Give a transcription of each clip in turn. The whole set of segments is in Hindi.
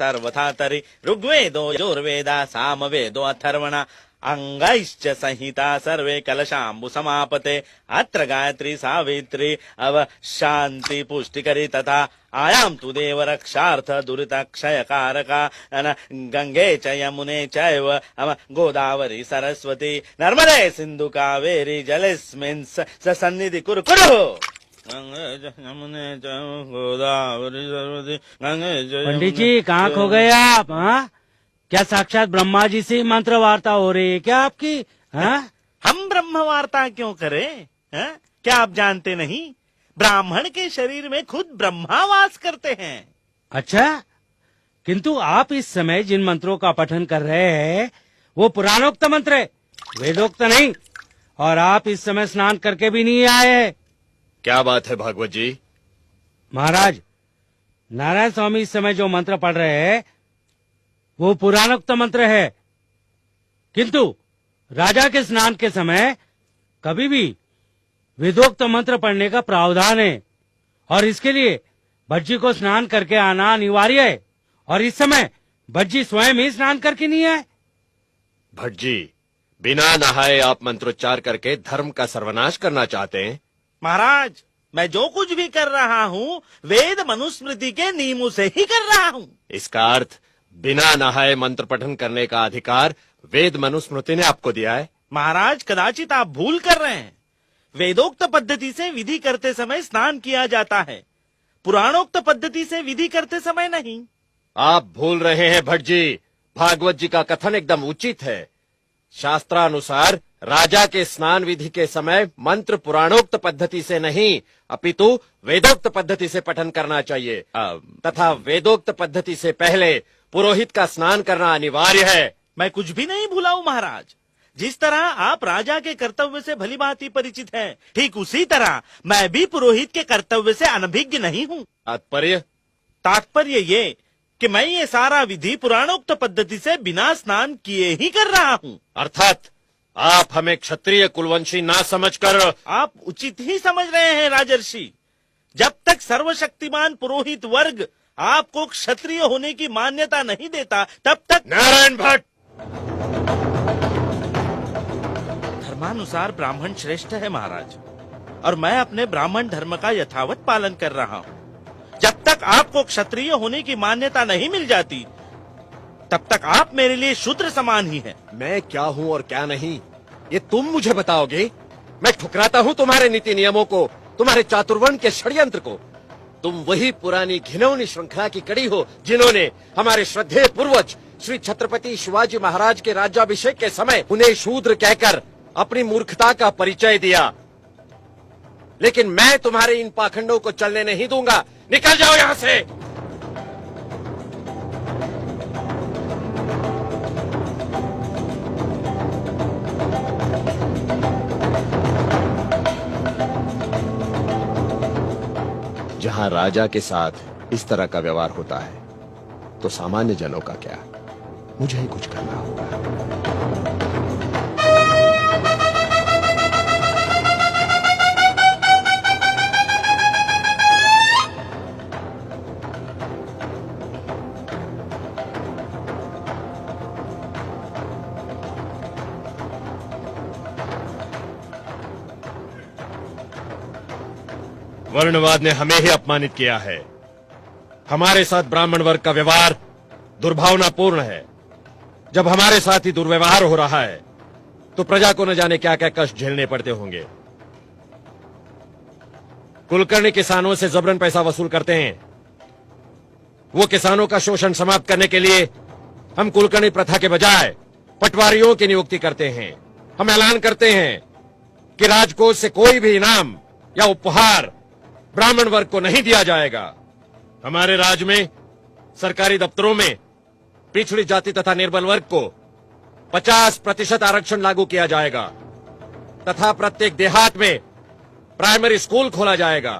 सर्वथा तरी ऋग्वेदो यजुर्वेदा सामवेदो अथर्वणा अंगैश्च संहिता सर्वे कलशाम्बु समापते अत्र गायत्री सावित्री अव शांति पुष्टिकरी तथा आयाम तु देव रक्षार्थ दुरितक्षय कारका गंगे च यमुने चैव गोदावरी सरस्वती नर्मदे सिंधु कावेरी जलेस्मिन् सन्निधि कुरु कुरु। गोदावरी सरस्वती गंगे। पंडित जी कहाँ खो गए आप? हाँ, क्या साक्षात ब्रह्मा जी से मंत्र वार्ता हो रही है क्या आपकी? हाँ? हम ब्रह्म वार्ता क्यों करें? हाँ? क्या आप जानते नहीं, ब्राह्मण के शरीर में खुद ब्रह्मा वास करते हैं। अच्छा, किंतु आप इस समय जिन मंत्रों का पठन कर रहे हैं वो पुराणोक्त मंत्र है, वेदोक्त नहीं। और आप इस समय स्नान करके भी नहीं आए हैं। क्या बात है भागवत जी? महाराज, नारायण स्वामी इस समय जो मंत्र पढ़ रहे हैं वो पुराणोक्त मंत्र है, किंतु राजा के स्नान के समय कभी भी वेदोक्त मंत्र पढ़ने का प्रावधान है और इसके लिए भज्जी को स्नान करके आना अनिवार्य है। और इस समय भज्जी स्वयं ही स्नान करके नहीं आए। भट्ट जी, बिना नहाए आप मंत्रोच्चार करके धर्म का सर्वनाश करना चाहते हैं? महाराज, मैं जो कुछ भी कर रहा हूँ वेद मनुस्मृति के नियमों से ही कर रहा हूँ। इसका अर्थ बिना नहाए मंत्र पठन करने का अधिकार वेद मनुस्मृति ने आपको दिया है? महाराज, कदाचित आप भूल कर रहे हैं। वेदोक्त पद्धति से विधि करते समय स्नान किया जाता है, पुराणोक्त पद्धति से विधि करते समय नहीं। आप भूल रहे हैं भट्ट जी, भागवत जी का कथन एकदम उचित है। शास्त्रानुसार राजा के स्नान विधि के समय मंत्र पुराणोक्त पद्धति से नहीं अपितु वेदोक्त पद्धति से पठन करना चाहिए तथा वेदोक्त पद्धति से पहले पुरोहित का स्नान करना अनिवार्य है। मैं कुछ भी नहीं भूला हूँ महाराज। जिस तरह आप राजा के कर्तव्य से भलीभांति परिचित हैं, ठीक उसी तरह मैं भी पुरोहित के कर्तव्य से अनभिज्ञ नहीं हूँ। तात्पर्य ये कि मैं ये सारा विधि पुराणोक्त पद्धति से बिना स्नान किए ही कर रहा हूँ। अर्थात आप हमें क्षत्रिय कुलवंशी ना समझकर। आप उचित ही समझ रहे हैं राजर्षि। जब तक सर्वशक्तिमान पुरोहित वर्ग आपको क्षत्रिय होने की मान्यता नहीं देता तब तक। नारायण भट्ट, धर्मानुसार ब्राह्मण श्रेष्ठ है महाराज, और मैं अपने ब्राह्मण धर्म का यथावत पालन कर रहा हूँ। जब तक आपको क्षत्रिय होने की मान्यता नहीं मिल जाती तब तक आप मेरे लिए शूद्र समान ही हैं। मैं क्या हूँ और क्या नहीं ये तुम मुझे बताओगे? मैं ठुकराता हूँ तुम्हारे नीति नियमों को, तुम्हारे चातुर्वर्ण के षड्यंत्र को। तुम वही पुरानी घिनौनी श्रृंखला की कड़ी हो जिन्होंने हमारे श्रद्धेय पूर्वज श्री छत्रपति शिवाजी महाराज के राज्याभिषेक के समय उन्हें शूद्र कहकर अपनी मूर्खता का परिचय दिया। लेकिन मैं तुम्हारे इन पाखंडों को चलने नहीं दूंगा। निकल जाओ यहाँ से। जहां राजा के साथ इस तरह का व्यवहार होता है तो सामान्य जनों का क्या? मुझे ही कुछ करना होगा। वर्णवाद ने हमें ही अपमानित किया है। हमारे साथ ब्राह्मण वर्ग का व्यवहार दुर्भावनापूर्ण है। जब हमारे साथ ही दुर्व्यवहार हो रहा है तो प्रजा को न जाने क्या क्या कष्ट झेलने पड़ते होंगे। कुलकर्णी किसानों से जबरन पैसा वसूल करते हैं। वो किसानों का शोषण समाप्त करने के लिए हम कुलकर्णी प्रथा के बजाय पटवारियों की नियुक्ति करते हैं। हम ऐलान करते हैं कि राजकोष से कोई भी इनाम या उपहार ब्राह्मण वर्ग को नहीं दिया जाएगा। हमारे राज्य में सरकारी दफ्तरों में पिछड़ी जाति तथा निर्बल वर्ग को 50% आरक्षण लागू किया जाएगा तथा प्रत्येक देहात में प्राइमरी स्कूल खोला जाएगा।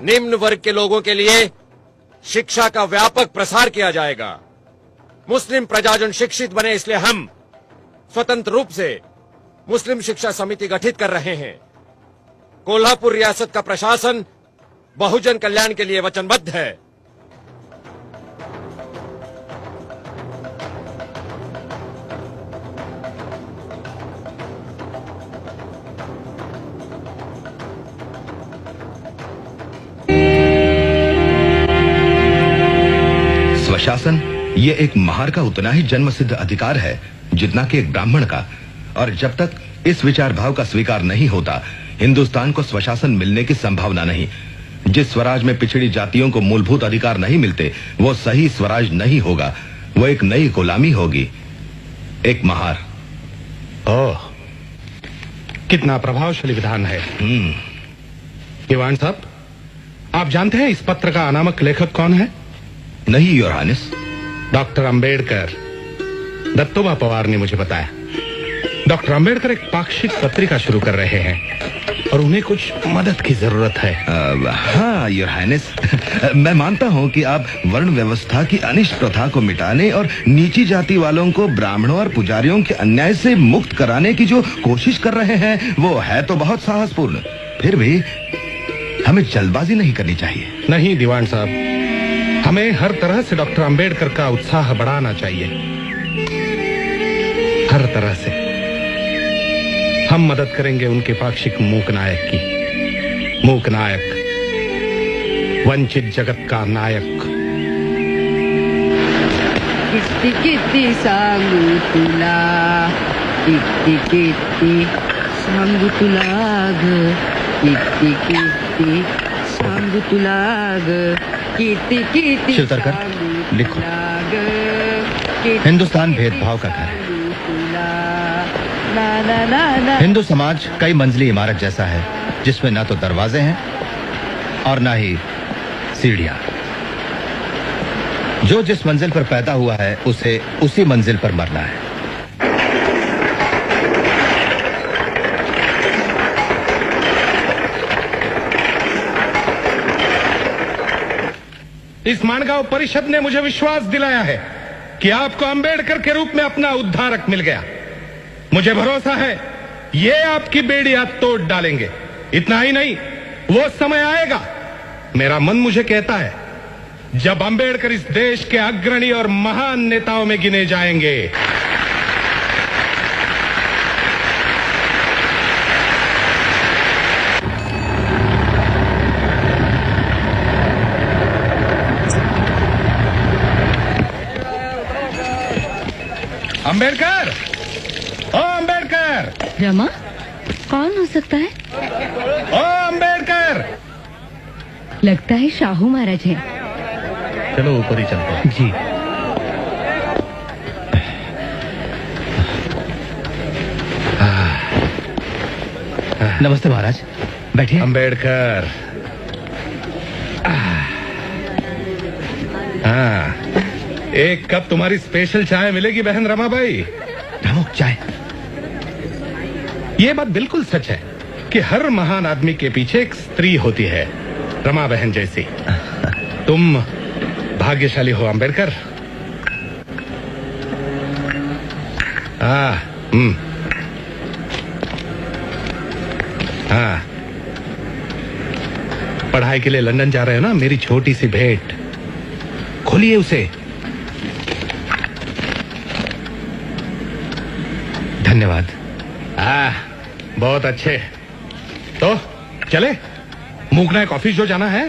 निम्न वर्ग के लोगों के लिए शिक्षा का व्यापक प्रसार किया जाएगा। मुस्लिम प्रजाजन शिक्षित बने इसलिए हम स्वतंत्र रूप से मुस्लिम शिक्षा समिति गठित कर रहे हैं। कोल्हापुर रियासत का प्रशासन बहुजन कल्याण के लिए वचनबद्ध है। स्वशासन ये एक महार का उतना ही जन्मसिद्ध अधिकार है जितना कि एक ब्राह्मण का, और जब तक इस विचार भाव का स्वीकार नहीं होता हिंदुस्तान को स्वशासन मिलने की संभावना नहीं। जिस स्वराज में पिछड़ी जातियों को मूलभूत अधिकार नहीं मिलते वो सही स्वराज नहीं होगा, वो एक नई गुलामी होगी, एक महार। ओह, कितना प्रभावशाली विधान है। दीवान साहब, आप जानते हैं इस पत्र का अनामक लेखक कौन है? नहीं your highness. Doctor Ambedkar. Dattoba Pawar ने मुझे बताया। डॉक्टर अंबेडकर एक पाक्षिक पत्रिका शुरू कर रहे हैं और उन्हें कुछ मदद की जरूरत है। हाँ योर हाइनेस, मैं मानता हूँ कि आप वर्ण व्यवस्था की अनिष्ट प्रथा को मिटाने और नीची जाति वालों को ब्राह्मणों और पुजारियों के अन्याय से मुक्त कराने की जो कोशिश कर रहे हैं वो है तो बहुत साहसपूर्ण। फिर भी हमें जल्दबाजी नहीं करनी चाहिए। नहीं दीवान साहब, हमें हर तरह से डॉक्टर अंबेडकर का उत्साह बढ़ाना चाहिए, हर तरह से। हम मदद करेंगे उनके पाक्षिक मूक नायक की। मूक नायक, वंचित जगत का नायक। किती किती सांगू तुला, किती किती सांगू तुला ग, किती किती सांगू तुला ग, किती किती शिवतरकर, सांगू लिखो। तुला ग, किती हिंदुस्तान किती भेदभाव का घर है। सांगू तुला, ना ना ना ना। हिंदू समाज कई मंजिली इमारत जैसा है जिसमें ना तो दरवाजे हैं और ना ही सीढ़ियां। जो जिस मंजिल पर पैदा हुआ है उसे उसी मंजिल पर मरना है। इस माणगांव परिषद ने मुझे विश्वास दिलाया है कि आपको अंबेडकर के रूप में अपना उद्धारक मिल गया। मुझे भरोसा है ये आपकी बेड़ियां तोड़ डालेंगे। इतना ही नहीं, वो समय आएगा, मेरा मन मुझे कहता है, जब अंबेडकर इस देश के अग्रणी और महान नेताओं में गिने जाएंगे। अंबेडकर, ओ अंबेडकर! रमा, कौन हो सकता है? ओ अंबेडकर! लगता है शाहू महाराज हैं। चलो ऊपर ही चलते हैं। जी। नमस्ते महाराज, बैठिए। अंबेडकर। हाँ, एक कप तुम्हारी स्पेशल चाय मिलेगी बहन रमाबाई। रामो, चाय। ये बात बिल्कुल सच है कि हर महान आदमी के पीछे एक स्त्री होती है, रमा बहन जैसी। तुम भाग्यशाली हो अंबेडकर। हाँ, हाँ। पढ़ाई के लिए लंदन जा रहे हो ना? मेरी छोटी सी भेंट, खोलिए उसे। धन्यवाद। बहुत अच्छे। तो चले, मूकनायक ऑफिस जो जाना है